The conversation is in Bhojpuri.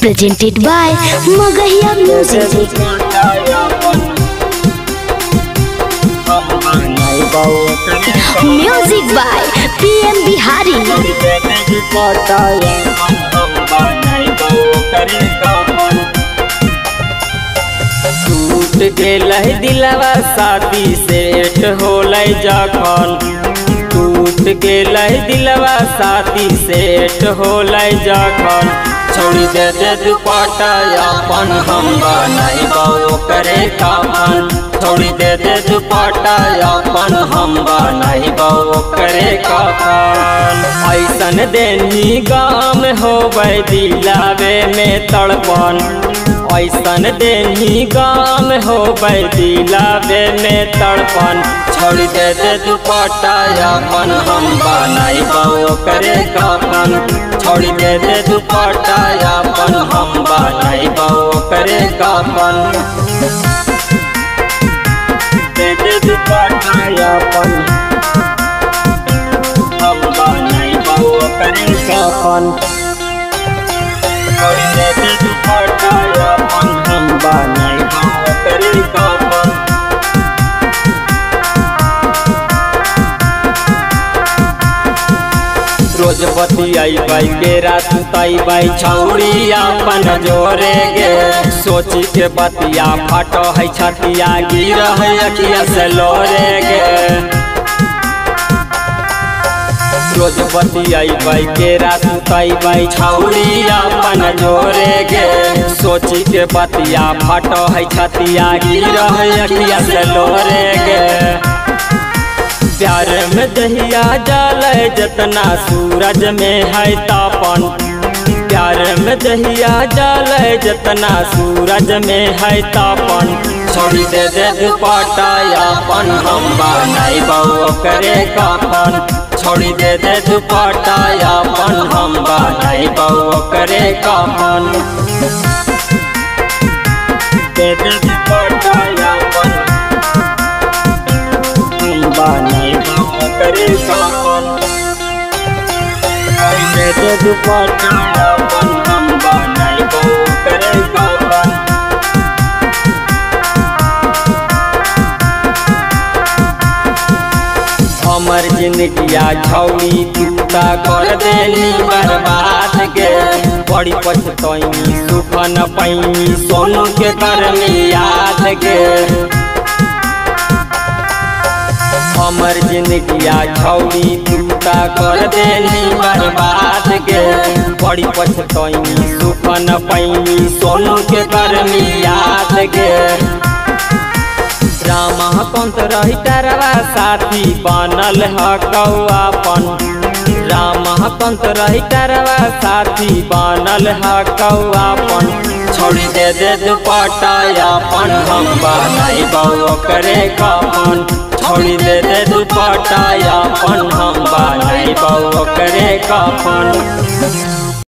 presented by Magahiya Music. Music by PM Bihari. टूट गेल दिलवा शादी सेट होलै जखन टूट गेल दिलवा शादी सेट होलै जखन छोड़ी दे दुपट्टा अपन हम बनाइबो करे कफन छोड़ी दे दुपट्टा अपन हम बनाइबो करे कफन ऐसन देनी गाम होबै दिलावे में तड़पन ऐसन देनी गाम होबै दिलावे में तड़पन छोड़ी दे दुपट्टा अपन हम बनाइबो करे कफन छोड़ी दे दुपट्टा अपन हम बनाइबो करे कफन दे दुपट्टा अपन हम बनाइबो करे कफन छोड़ी दे दुपट्टा अपन हम बनाइबो करे कफन रोज बतियाई बाई के रात ताई बाई छौड़ी अपन जोरे गे सोची के बतिया फाटो है छतिया गिर है अखिया से लोरे गे रोज बतियाई बाई के रात ताई बाई छौड़ी अपन जोरे गे सोची के बतिया फाटो है छतिया गिर है अखिया से लोरे गे प्यार में दहिया जले जितना सूरज में है तापन प्यार में दहिया जले जितना सूरज में है तापन छोड़ी दे दुपट्टा अपन हम बनाइबो करे कफन छोड़ी दे दुपट्टा अपन हम बनाइबो करे कफन दे दुपट्टा अपन बनाइबो करे कफन दे दुपट्टा अपन हम बनाइबो करे कफन हमर जिंदगिया छौड़ी टूटा कर देली बर्बाद गे बड़ी पछतैनी सुख न पैनी सोनू के करमी याद गे हमर जिंदगिया छौड़ी टूटा कर देली बर्बाद गे बड़ी पछतैनी सुख न पैनी सोनू के करमी याद गे रामकांत रही डरवा साथी बनल हकौआपन रामकांत रही डरवा साथी बनल हकौआपन छोड़ी दे दुपट्टा अपन हम बनाइबो करे कफन छोड़ी दे दुपट्टा अपन हम बनाइबो करे कफन।